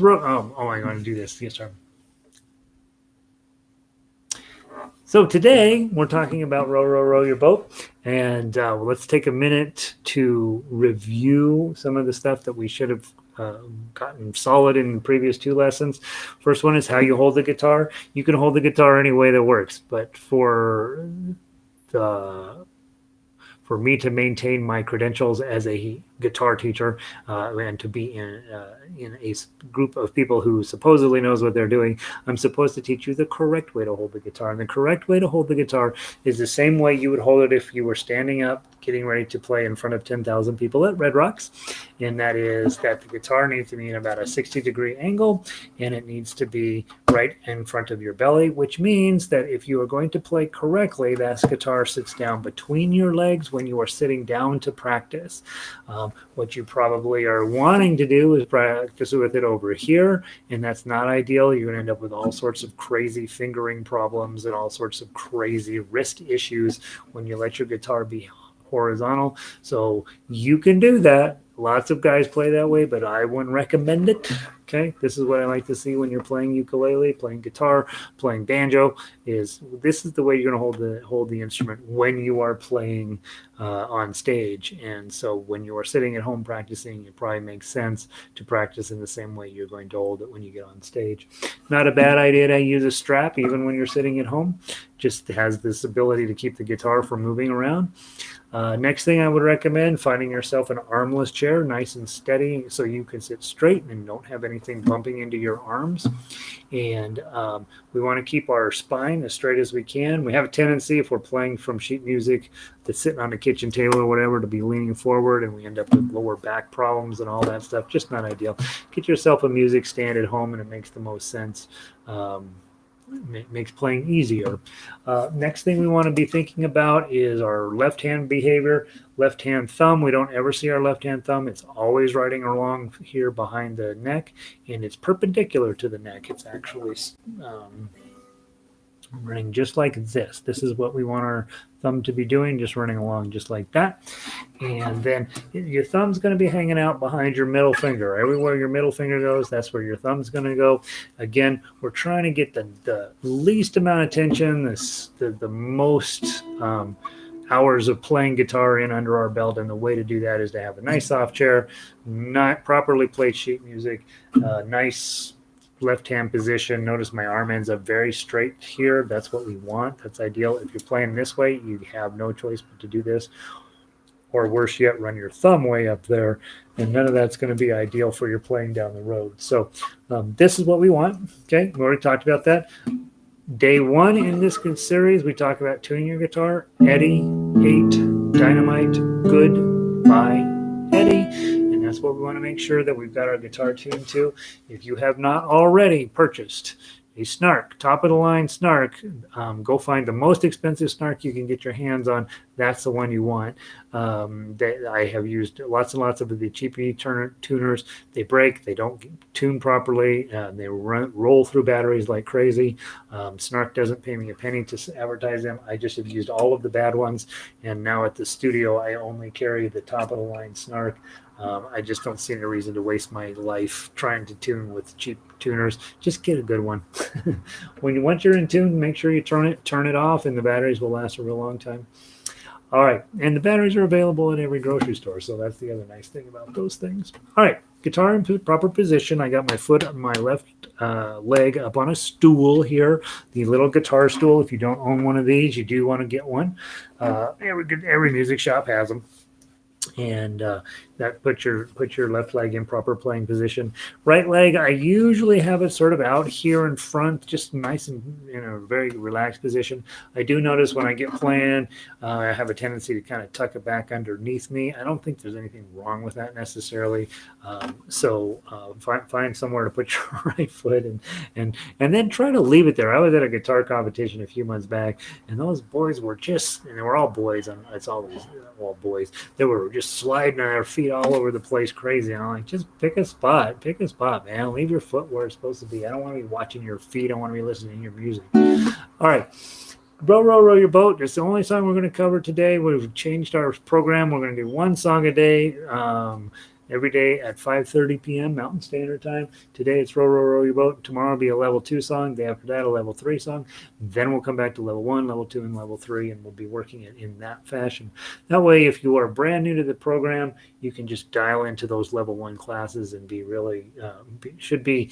I'm going to do this. Yes, sir. So today we're talking about row, row, row your boat, and let's take a minute to review some of the stuff that we should have gotten solid in the previous two lessons. First one is how you hold the guitar. You can hold the guitar any way that works, but the for me to maintain my credentials as a guitar teacher and to be in a group of people who supposedly knows what they're doing, I'm supposed to teach you the correct way to hold the guitar. And the correct way to hold the guitar is the same way you would hold it if you were standing up, getting ready to play in front of 10,000 people at Red Rocks. And that is that the guitar needs to be in about a 60-degree angle, and it needs to be right in front of your belly, which means that if you are going to play correctly, that guitar sits down between your legs when you are sitting down to practice. What you probably are wanting to do is practice with it over here, and that's not ideal. You're going to end up with all sorts of crazy fingering problems and all sorts of crazy wrist issues when you let your guitar be horizontal. So you can do that. Lots of guys play that way, but I wouldn't recommend it. Okay, this is what I like to see when you're playing ukulele, playing guitar, playing banjo. This is the way you're going to hold the instrument when you are playing on stage. And so when you are sitting at home practicing, it probably makes sense to practice in the same way you're going to hold it when you get on stage. Not a bad idea to use a strap even when you're sitting at home. Just has this ability to keep the guitar from moving around. Next thing I would recommend, finding yourself an armless chair, nice and steady, so you can sit straight and don't have anything bumping into your arms. And we want to keep our spine as straight as we can. We have a tendency, if we're playing from sheet music that's sitting on a kitchen table or whatever, to be leaning forward, and we end up with lower back problems and all that stuff. Just not ideal. Get yourself a music stand at home, and it makes the most sense. Makes playing easier. Next thing we want to be thinking about is our left hand behavior. Left hand thumb, we don't ever see our left hand thumb. It's always riding along here behind the neck, and it's perpendicular to the neck. It's actually running just like this. This is what we want our thumb to be doing, just running along just like that. And then your thumb's going to be hanging out behind your middle finger. Everywhere your middle finger goes, that's where your thumb's going to go. Again, we're trying to get the least amount of tension, the most hours of playing guitar in under our belt. And the way to do that is to have a nice soft chair, not properly played sheet music, nice left hand position. Notice my arm ends up very straight here. That's what we want. That's ideal. If you're playing this way, you have no choice but to do this. Or worse yet, run your thumb way up there. And none of that's going to be ideal for your playing down the road. So this is what we want. Okay, we already talked about that. Day one in this series, we talk about tuning your guitar. Eddie, 8, Dynamite, good, bye, Eddie. And that's what we want to make sure that we've got our guitar tuned to. If you have not already purchased a snark, top of the line snark, go find the most expensive snark you can get your hands on. That's the one you want. I have used lots and lots of the cheapy tuners. They break, they don't tune properly, they roll through batteries like crazy. Snark doesn't pay me a penny to advertise them. I just have used all of the bad ones, and now at the studio I only carry the top of the line snark. I just don't see any reason to waste my life trying to tune with cheap tuners. Just get a good one. Once you're in tune, make sure you turn it off, and the batteries will last a real long time. All right, and the batteries are available at every grocery store, so that's the other nice thing about those things. All right, guitar in proper position. I got my foot on my left leg up on a stool here, the little guitar stool. If you don't own one of these, you do want to get one. Every music shop has them. And that put your left leg in proper playing position. Right leg, I usually have it sort of out here in front, just nice and in a very relaxed position. I do notice when I get playing, I have a tendency to kind of tuck it back underneath me. I don't think there's anything wrong with that necessarily. So find somewhere to put your right foot and then try to leave it there. I was at a guitar competition a few months back, and those boys were and they were all boys, and it's always all boys. They were just sliding on their feet all over the place crazy. And I'm like, just pick a spot, man. Leave your foot where it's supposed to be. I don't want to be watching your feet. I want to be listening to your music. All right. Row, row, row your boat. That's the only song we're going to cover today. We've changed our program. We're going to do one song a day. every day at 5:30 p.m. Mountain Standard Time. Today it's Row, Row, Row Your Boat. Tomorrow will be a level 2 song. The day after that, a level 3 song. Then we'll come back to level 1, level 2, and level 3, and we'll be working it in that fashion. That way, if you are brand new to the program, you can just dial into those level 1 classes and be really, should be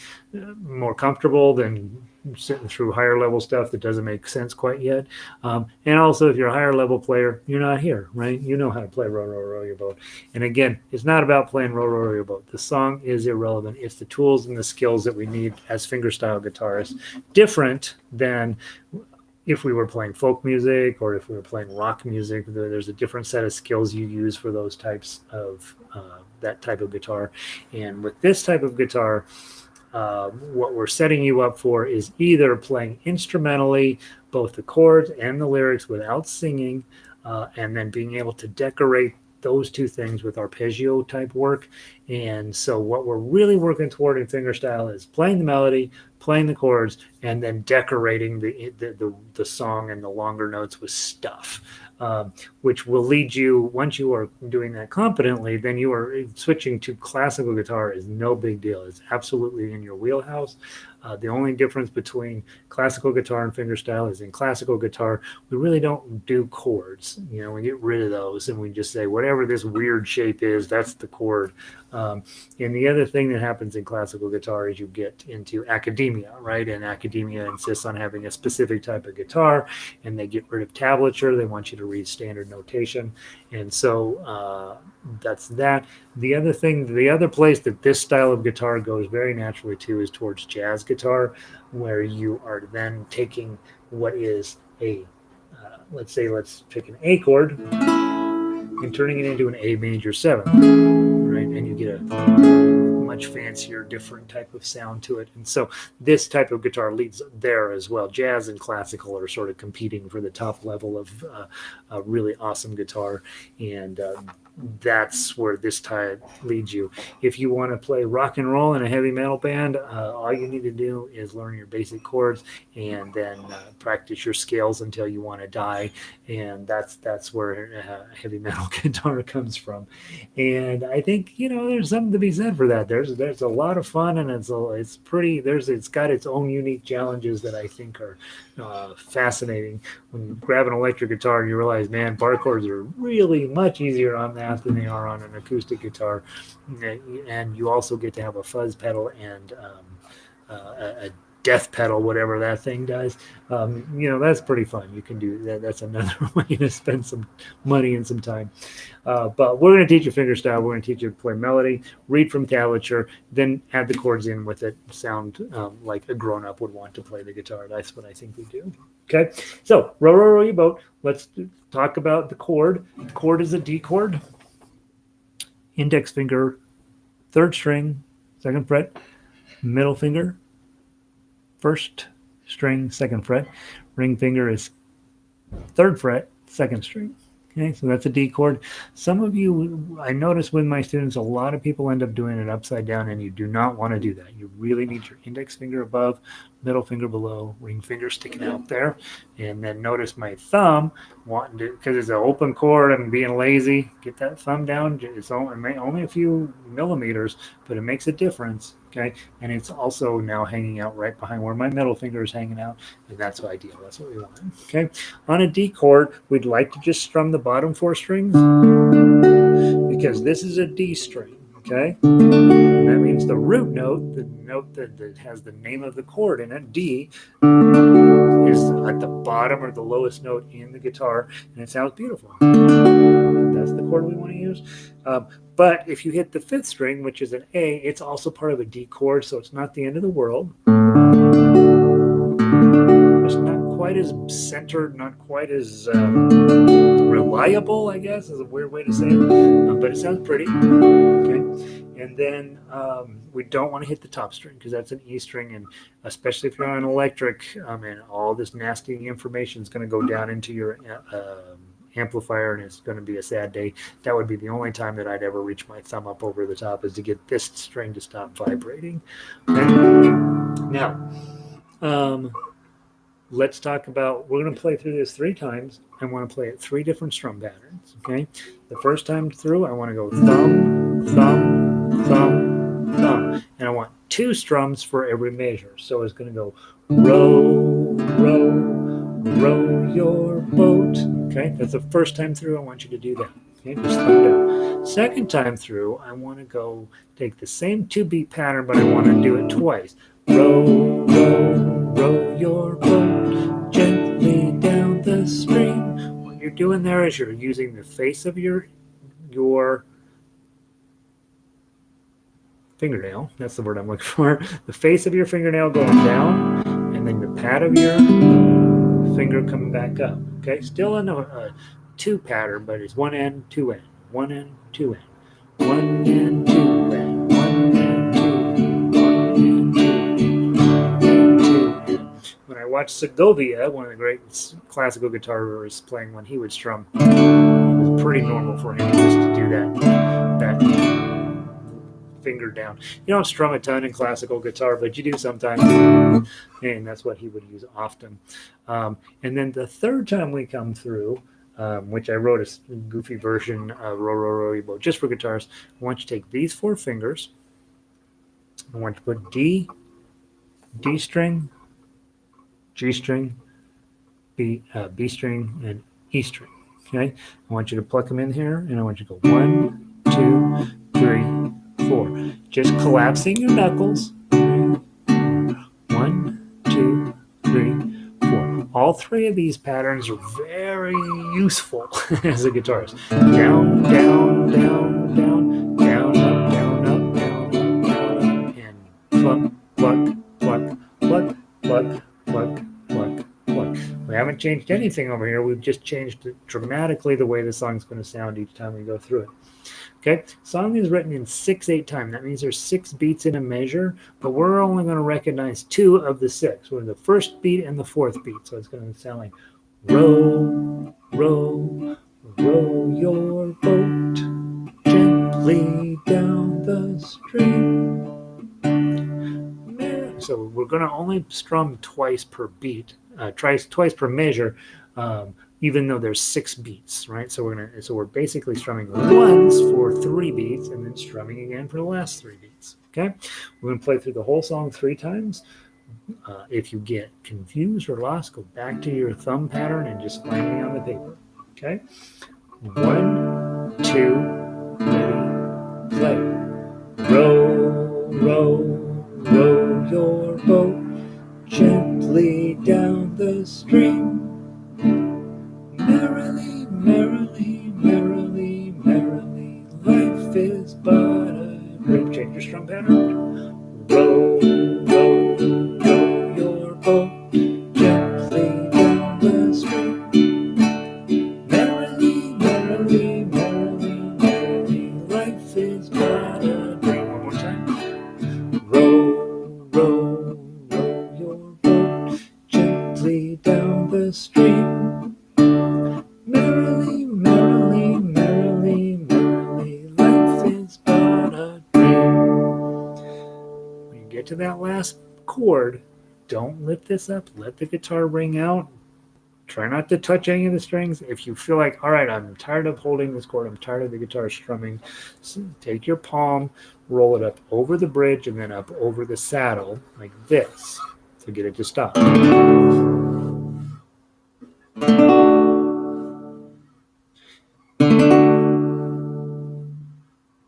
more comfortable than sitting through higher level stuff that doesn't make sense quite yet. And also, if you're a higher level player, you're not here, right? You know how to play Row, Row, Row Your Boat. And again, it's not about playing Row, Row, Row Your Boat. The song is irrelevant. It's the tools and the skills that we need as fingerstyle guitarists, different than if we were playing folk music or if we were playing rock music. There's a different set of skills you use for those types of that type of guitar. And with this type of guitar, what we're setting you up for is either playing instrumentally both the chords and the lyrics without singing, and then being able to decorate those two things with arpeggio type work. And so what we're really working toward in fingerstyle is playing the melody, playing the chords, and then decorating the song and the longer notes with stuff, which will lead you, once you are doing that competently, then you are switching to classical guitar is no big deal. It's absolutely in your wheelhouse. The only difference between classical guitar and fingerstyle is in classical guitar, we really don't do chords. You know, we get rid of those and we just say whatever this weird shape is, that's the chord. And the other thing that happens in classical guitar is you get into academia, right? And academia insists on having a specific type of guitar, and they get rid of tablature. They want you to read standard notation. And so that's that. The other thing, the other place that this style of guitar goes very naturally to is towards jazz guitar, where you are then taking what is a, let's pick an A chord and turning it into an A major 7, right? And you get a much fancier, different type of sound to it. And so this type of guitar leads there as well. Jazz and classical are sort of competing for the top level of a really awesome guitar. And that's where this type leads you. If you want to play rock and roll in a heavy metal band, all you need to do is learn your basic chords and then practice your scales until you want to die. And that's where heavy metal guitar comes from. And I think, you know, there's something to be said for that. There's a lot of fun, and it's got its own unique challenges that I think are fascinating. When you grab an electric guitar, you realize, man, bar chords are really much easier on that than they are on an acoustic guitar. And you also get to have a fuzz pedal and a death pedal, whatever that thing does. You know, that's pretty fun. You can do that. That's another way to spend some money and some time. But we're going to teach you fingerstyle. We're going to teach you to play melody, read from tablature, then add the chords in with it, sound like a grown-up would want to play the guitar. That's what I think we do. Okay, so row, row, row your boat. Let's talk about the chord. The chord is a D chord. Index finger, 3rd string, 2nd fret, middle finger, 1st string, 2nd fret. Ring finger is 3rd fret, 2nd string. Okay, so that's a D chord. Some of you, I notice with my students, a lot of people end up doing it upside down, and you do not want to do that. You really need your index finger above, middle finger below, ring finger sticking out there. And then notice my thumb, wanting to, because it's an open chord, I'm being lazy, get that thumb down. It's only a few millimeters, but it makes a difference. Okay, and it's also now hanging out right behind where my middle finger is hanging out, and that's ideal. That's what we want. Okay, on a D chord, we'd like to just strum the bottom 4 strings because this is a D string. Okay, and that means the root note, the note that has the name of the chord in it, D, is at the bottom or the lowest note in the guitar, and it sounds beautiful. That's the chord we want to use. But if you hit the 5th string, which is an A, it's also part of a D chord, so it's not the end of the world. It's not quite as centered, not quite as reliable, I guess, is a weird way to say it, but it sounds pretty. Okay, and then we don't want to hit the top string because that's an E string, and especially if you're on an electric, and all this nasty information is going to go down into your amplifier, and it's going to be a sad day. That would be the only time that I'd ever reach my thumb up over the top, is to get this string to stop vibrating. Okay? Now, let's talk about, we're going to play through this 3 times. I want to play it 3 different strum patterns. Okay, the first time through, I want to go thumb, thumb, and I want 2 strums for every measure. So it's going to go row, row, row your boat. Okay, that's the first time through. I want you to do that. Okay, just thumb down. Second time through, I want to go take the same 2-beat pattern, but I want to do it twice. Row, row, row your boat gently down the stream. What you're doing there is you're using the face of your fingernail. That's the word I'm looking for. The face of your fingernail going down, and then the pad of your finger coming back up. Okay, still in a 2 pattern, but it's 1 end, 2 end, 1 end, 2 end, 1 end, 2 end, 1 end, 2 end, 1 end, 2 end. When I watched Segovia, one of the great classical guitarists playing when he would strum, it was pretty normal for him just to do that finger down. You don't strum a ton in classical guitar, but you do sometimes, and that's what he would use often. And then the third time we come through, which I wrote a goofy version of Row, Row, Row Your Boat just for guitars. I want you to take these 4 fingers. I want you to put D, D string, G string, B string, and E string. Okay, I want you to pluck them in here, and I want you to go 1, 2, 3, 4. Just collapsing your knuckles. 1, 2, 3, 4. All 3 of these patterns are very useful as a guitarist. Down, down, down, down, down, up, down, up, down, up, down, up, and pluck, pluck, pluck, pluck, pluck, pluck, pluck. We haven't changed anything over here. We've just changed dramatically the way the song's going to sound each time we go through it. Okay, song is written in 6/8 time. That means there's 6 beats in a measure, but we're only going to recognize 2 of the 6. We're the first beat and the 4th beat. So it's going to sound like row, row, row your boat gently down the stream. So we're going to only strum twice per beat, twice per measure. Even though there's 6 beats, right? So we're basically strumming once for 3 beats and then strumming again for the last 3 beats. Okay, we're gonna play through the whole song 3 times. If you get confused or lost, go back to your thumb pattern and just find me on the paper. Okay, 1, 2, ready, play. Row, row, row your boat gently down the stream. Merrily, merrily, merrily, merrily, life is but a dream. Change your strum pattern. Row, row, row your boat gently down the stream. Merrily, merrily, merrily, merrily, life is but a dream. One more time. Row, row, row your boat gently down the stream. Merrily, merrily, merrily, merrily, life is but a dream. When you get to that last chord, don't lift this up. Let the guitar ring out. Try not to touch any of the strings. If you feel like, all right, I'm tired of holding this chord, I'm tired of the guitar strumming, so take your palm, roll it up over the bridge and then up over the saddle like this to get it to stop.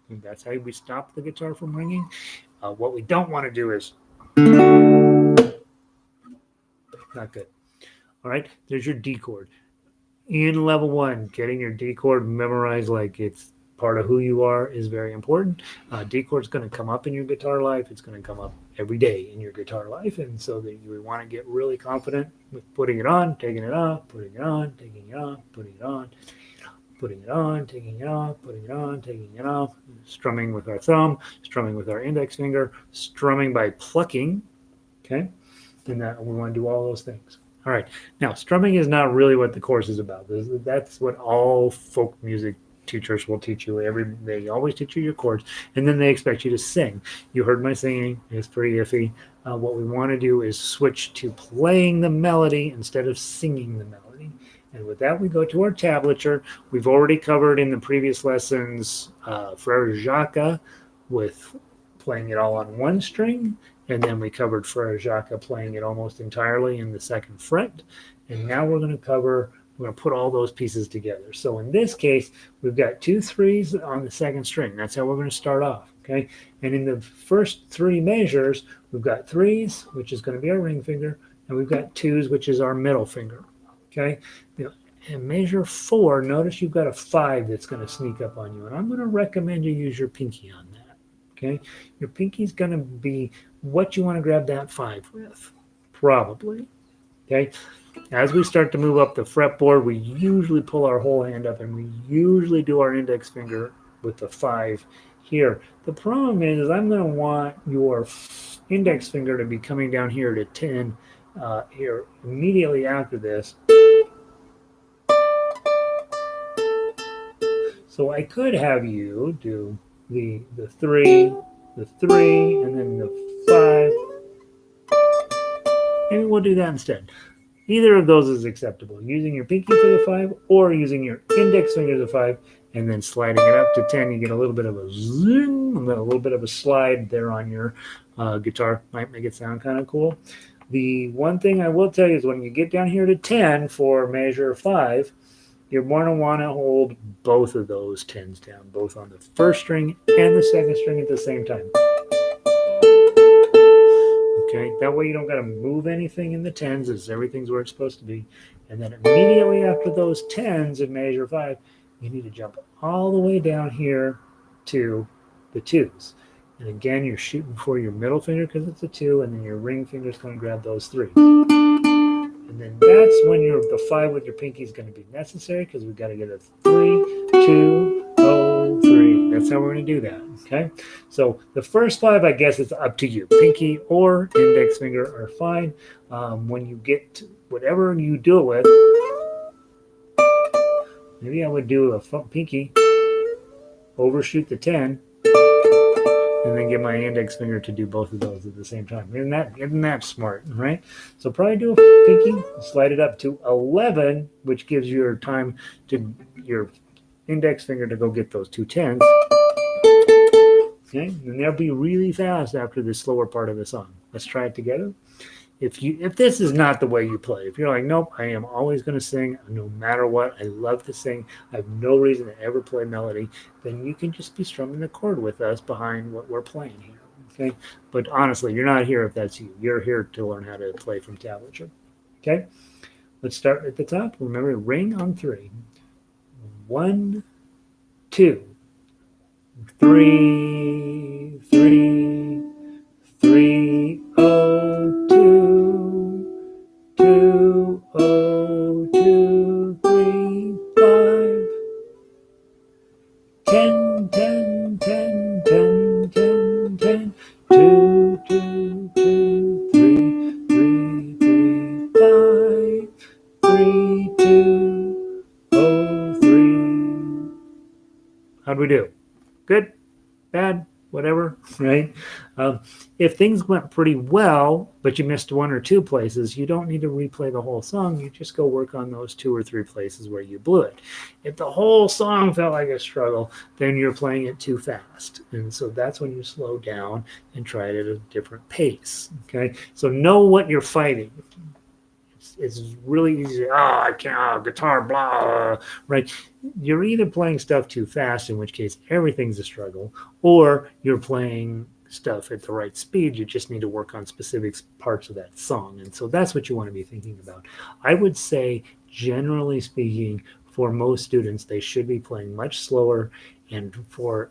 And that's how we stop the guitar from ringing. What we don't want to do is not good. All right, there's your D chord. In level 1, getting your D chord memorized like it's part of who you are is very important. D chord is going to come up in your guitar life. It's going to come up every day in your guitar life. And so that you want to get really confident with putting it on, taking it off, putting it on, taking it off, putting it on, putting it on, taking it off, putting it on, taking it off, strumming with our thumb, strumming with our index finger, strumming by plucking, okay? And that we want to do all those things. All right. Now, strumming is not really what the course is about. That's what all folk music teachers will teach you. They always teach you your chords, and then they expect you to sing. You heard my singing. It's pretty iffy. What we want to do is switch to playing the melody instead of singing the melody. And with that, we go to our tablature. We've already covered in the previous lessons Frere Jacques with playing it all on one string, and then we covered Frere Jacques playing it almost entirely in the second fret. And now we're going to put all those pieces together. So in this case, we've got 2 3s on the second string. That's how we're going to start off, okay? And in the first 3 measures, we've got 3s, which is going to be our ring finger, and we've got 2s, which is our middle finger, okay? In measure 4, notice you've got a 5 that's going to sneak up on you, and I'm going to recommend you use your pinky on that, okay? Your pinky's going to be what you want to grab that 5 with, probably, okay? As we start to move up the fretboard, we usually pull our whole hand up, and we usually do our index finger with the 5 here. The problem is I'm going to want your index finger to be coming down here to 10 here immediately after this. So I could have you do the 3, and then the 5. Maybe we'll do that instead. Either of those is acceptable. Using your pinky for the 5 or using your index finger to 5 and then sliding it up to 10. You get a little bit of a zing, and then a little bit of a slide there on your guitar. Might make it sound kind of cool. The one thing I will tell you is when you get down here to 10 for measure 5, you're going to want to hold both of those 10s down, both on the first string and the second string at the same time. Okay, that way you don't got to move anything in the 10s, as everything's where it's supposed to be. And then immediately after those 10s in measure 5, you need to jump all the way down here to the 2s. And again, you're shooting for your middle finger because it's a 2, and then your ring finger is going to grab those 3. And then that's when the 5 with your pinky is going to be necessary, because we've got to get a 3, 2, 0, 3. That's how we're going to do that, okay? So the first 5, I guess it's up to you. Pinky or index finger are fine. When you get to whatever you do it with, maybe I would do a pinky, overshoot the 10, and then get my index finger to do both of those at the same time. Isn't that smart, right? So probably do a pinky, slide it up to 11, which gives you your time to your index finger to go get those 2 10s. Okay, and they'll be really fast after the slower part of the song. Let's try it together. If this is not the way you play, if you're like, nope, I am always going to sing no matter what, I love to sing, I have no reason to ever play melody, then you can just be strumming the chord with us behind what we're playing here, okay? But honestly, you're not here if that's you. You're here to learn how to play from tablature, okay? Let's start at the top. Remember, ring on 3. 1, 2, 3, 3, 3, 0, 2, 2, 0, 2, 3, 5, 10, 10, 10, 10, 10, 10, 2, 2, 2, 3, 3, 3, 5, 3, 2, 0, 3. How'd we do? Good? Bad? Whatever, right? If things went pretty well, but you missed 1 or 2 places, you don't need to replay the whole song. You just go work on those 2 or 3 places where you blew it. If the whole song felt like a struggle, then you're playing it too fast. And so that's when you slow down and try it at a different pace, okay? So know what you're fighting. It's really easy. I can't, guitar, blah, right? You're either playing stuff too fast, in which case everything's a struggle, or you're playing stuff at the right speed. You just need to work on specific parts of that song. And so that's what you want to be thinking about. I would say, generally speaking, for most students, they should be playing much slower, and for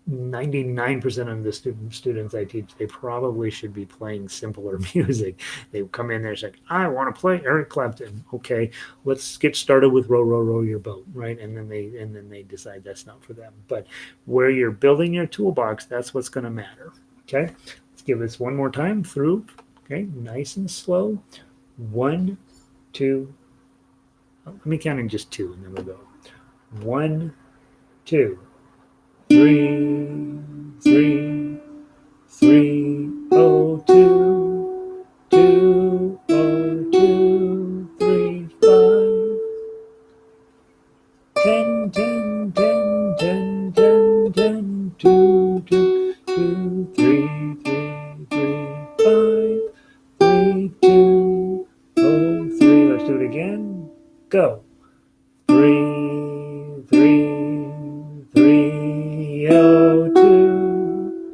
99% of the students I teach, they probably should be playing simpler music. They come in there and say, I want to play Eric Clapton. Okay, let's get started with Row, Row, Row Your Boat, right? And then they decide that's not for them. But where you're building your toolbox, that's what's going to matter. Okay, let's give this one more time through. Okay, nice and slow. 1, 2. Let me count in just 2, and then we'll go. 1, 2. 3, 3, 3, 0, 2, 2, 0, 2, 3, 5, 10, 10, 10, 10, 10, 10, 2, 2, 2, 3, again. Go. 3, 3, 3, oh, 2,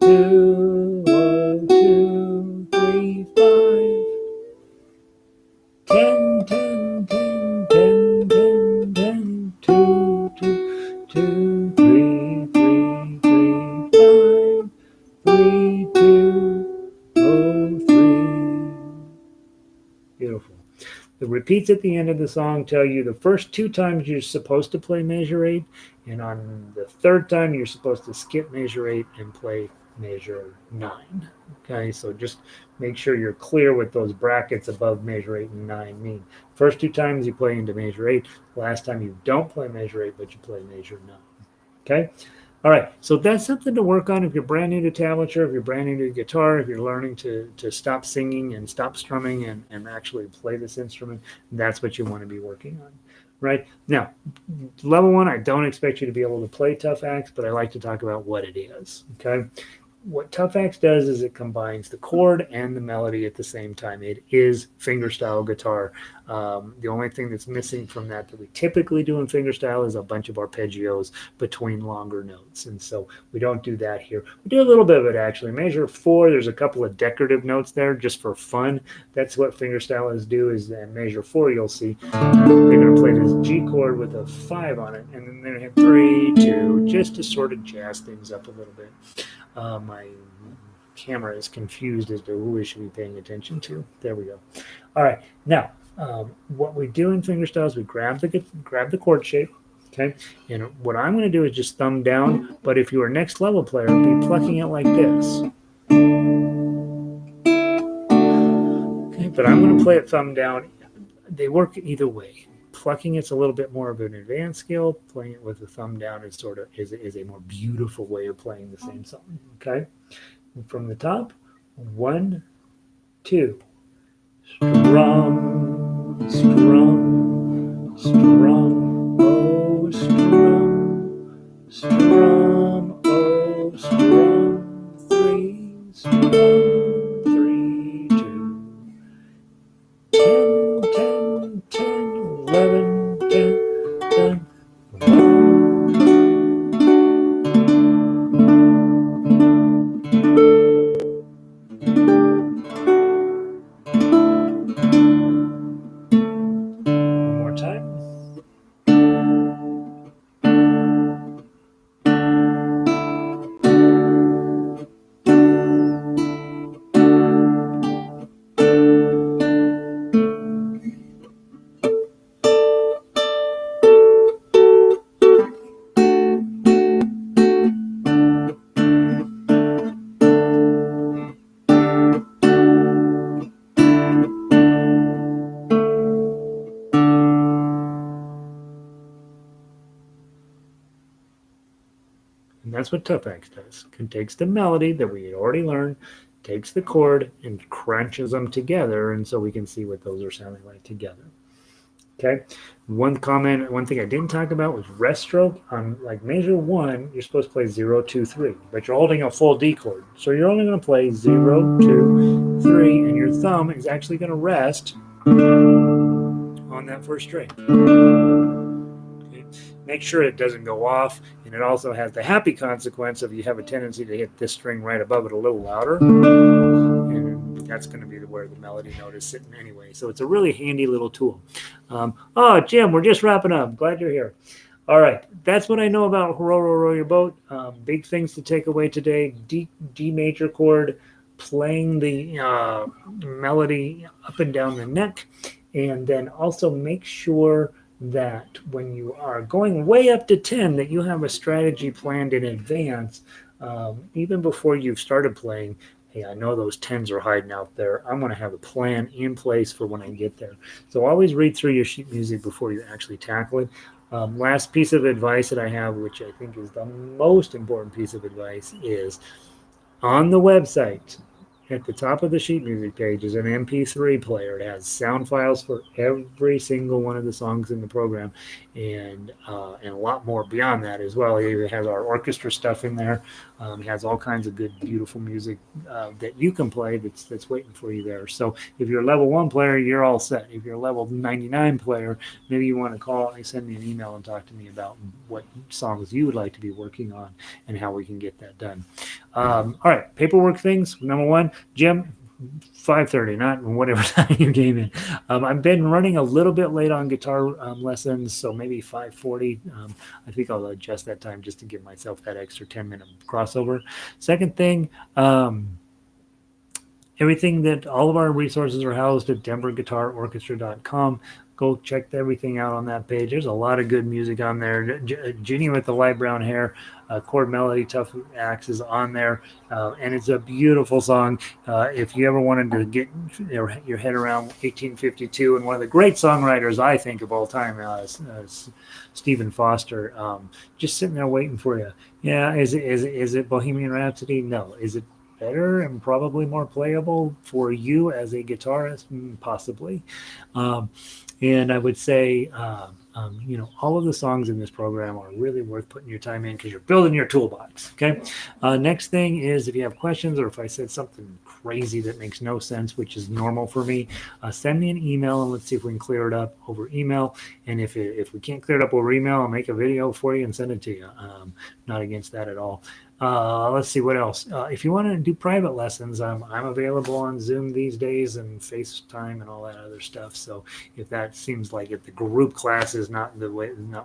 2, oh, 2, 3, 5. 10, 10, 10, 10, 10, 10, 2, 2, 2, 3, 3, 3, 5, 3, 2, oh, 3. Beautiful. The repeats at the end of the song tell you the first 2 times you're supposed to play measure 8, and on the 3rd time you're supposed to skip measure 8 and play measure 9. Okay, so just make sure you're clear what those brackets above measure 8 and 9 mean. First 2 times you play into measure 8, last time you don't play measure 8, but you play measure 9. Okay? All right, so that's something to work on if you're brand new to tablature, if you're brand new to guitar, if you're learning to stop singing and stop strumming and actually play this instrument, that's what you want to be working on, right? Now, level 1, I don't expect you to be able to play Tough Axe, but I like to talk about what it is, okay? What Tough Axe does is it combines the chord and the melody at the same time. It is fingerstyle guitar. The only thing that's missing from that we typically do in fingerstyle is a bunch of arpeggios between longer notes. And so we don't do that here. We do a little bit of it actually. Measure 4, there's a couple of decorative notes there just for fun. That's what fingerstylists do is in measure 4 you'll see they're going to play this G chord with a 5 on it. And then they're going to have 3, 2, just to sort of jazz things up a little bit. My camera is confused as to who we should be paying attention to. There we go. All right. Now, what we do in fingerstyle is we grab the chord shape, okay? And what I'm going to do is just thumb down, but if you're a next level player, be plucking it like this. Okay, but I'm going to play it thumb down. They work either way. Plucking it's a little bit more of an advanced skill. Playing it with the thumb down is sort of is a more beautiful way of playing the same song. Okay, and from the top, 1, 2, strum, strum, strum, oh strum, strum, oh strum, 3, strum, 3, 2, 10, 10, 10. 11, 10, 10, 1. One more time. And that's what Tough Axe does. It takes the melody that we had already learned, takes the chord, and crunches them together, and so we can see what those are sounding like together. Okay. One thing I didn't talk about was rest stroke. On like measure 1, you're supposed to play 0, 2, 3, but you're holding a full D chord. So you're only going to play 0, 2, 3, and your thumb is actually going to rest on that first string. Okay. Make sure it doesn't go off, and it also has the happy consequence of you have a tendency to hit this string right above it a little louder, and that's going to be where the melody note is sitting anyway. So it's a really handy little tool. Oh, Jim, we're just wrapping up. Glad you're here. All right, that's what I know about Row, Row, Row Your Boat. Big things to take away today. D major chord, playing the melody up and down the neck, and then also make sure that when you are going way up to 10 that you have a strategy planned in advance, even before you've started playing. Hey, I know those 10s are hiding out there. I'm going to have a plan in place for when I get there. So always read through your sheet music before you actually tackle it. Last piece of advice that I have, which I think is the most important piece of advice, is on the website at the top of the sheet music page is an MP3 player. It has sound files for every single one of the songs in the program, and a lot more beyond that as well. It even has our orchestra stuff in there. He has all kinds of good, beautiful music that you can play that's waiting for you there. So if you're a level 1 player, you're all set. If you're a level 99 player, maybe you want to call and send me an email and talk to me about what songs you would like to be working on and how we can get that done. All right, paperwork things. Number 1, Jim, 5:30, not whatever time you came in. I've been running a little bit late on guitar lessons, so maybe 5:40. I think I'll adjust that time just to give myself that extra 10-minute crossover. Second thing, everything that all of our resources are housed at denverguitarorchestra.com. Go check everything out on that page. There's a lot of good music on there. Ginny with the light brown hair, Chord Melody, Tough Axe is on there, and it's a beautiful song. If you ever wanted to get your head around 1852 and one of the great songwriters I think of all time, Stephen Foster, just sitting there waiting for you. Yeah, is it Bohemian Rhapsody? No. Is it better and probably more playable for you as a guitarist? Possibly. And I would say, all of the songs in this program are really worth putting your time in because you're building your toolbox. Okay. Next thing is if you have questions or if I said something crazy that makes no sense, which is normal for me, send me an email and let's see if we can clear it up over email. And if we can't clear it up over email, I'll make a video for you and send it to you. Not against that at all. Let's see what else. If you want to do private lessons, I'm available on Zoom these days and FaceTime and all that other stuff. So if that seems like if the group class is not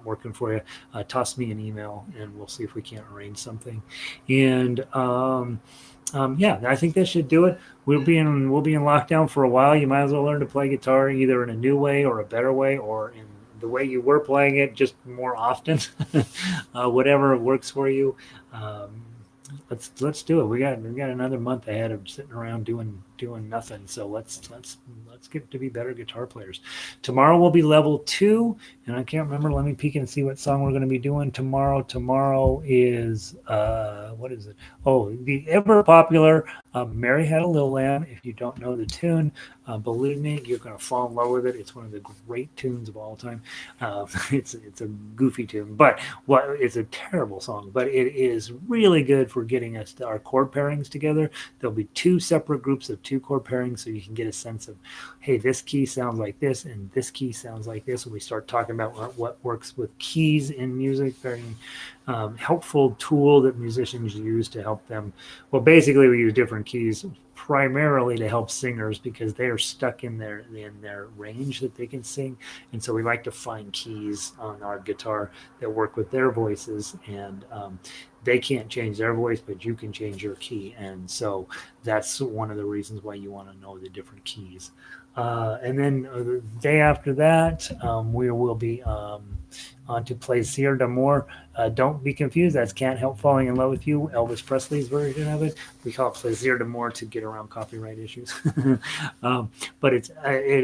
working for you, toss me an email and we'll see if we can't arrange something. And I think that should do it. We'll be in lockdown for a while. You might as well learn to play guitar either in a new way or a better way or in the way you were playing it, just more often. Whatever works for you. Let's do it. We got another month ahead of sitting around doing nothing. So let's get to be better guitar players. Tomorrow will be level 2, and I can't remember. Let me peek and see what song we're going to be doing tomorrow. Tomorrow is what is it? Oh, the ever popular Mary Had a Little Lamb. If you don't know the tune, believe me, you're going to fall in love with it. It's one of the great tunes of all time. It's a goofy tune, but it's a terrible song, but it is really good for getting us our chord pairings together. There'll be 2 separate groups of 2 chord pairings, so you can get a sense of, hey, this key sounds like this, and this key sounds like this. When we start talking about what works with keys in music, very helpful tool that musicians use to help them. Well, basically, we use different keys primarily to help singers because they are stuck in their range that they can sing, and so we like to find keys on our guitar that work with their voices, and they can't change their voice, but you can change your key, and so that's one of the reasons why you want to know the different keys. And then the day after that, we will be on to Plaisir d'Amour. Don't be confused. That's Can't Help Falling in Love with You, Elvis Presley's version of it. We call it Plaisir d'Amour to get around copyright issues. But it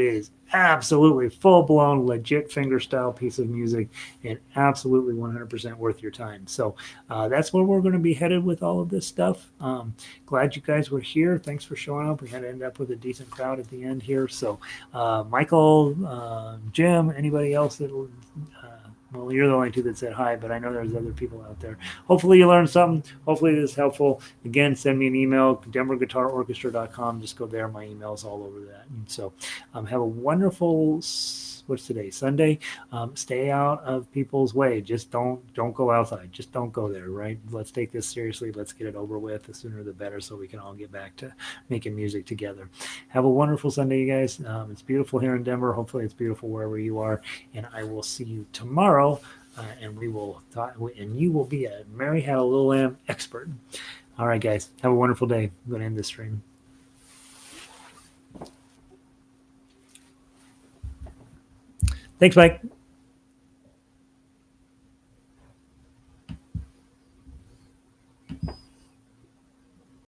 is absolutely full-blown, legit fingerstyle piece of music and absolutely 100% worth your time. So that's where we're going to be headed with all of this stuff. Glad you guys were here. Thanks for showing up. We had to end up with a decent crowd at the end here. So Michael, Jim, anybody else that well, you're the only 2 that said hi, but I know there's other people out there. Hopefully you learned something. Hopefully this is helpful. Again, send me an email, denverguitarorchestra.com. Just go there. My email's all over that. And so have a wonderful, what's today? Sunday. Stay out of people's way. Just don't go outside. Just don't go there, right? Let's take this seriously. Let's get it over with. The sooner the better so we can all get back to making music together. Have a wonderful Sunday, you guys. It's beautiful here in Denver. Hopefully it's beautiful wherever you are. And I will see you tomorrow. And we will talk, and you will be a Mary Had a Little Lamb expert. All right, guys. Have a wonderful day. I'm going to end this stream. Thanks, Mike.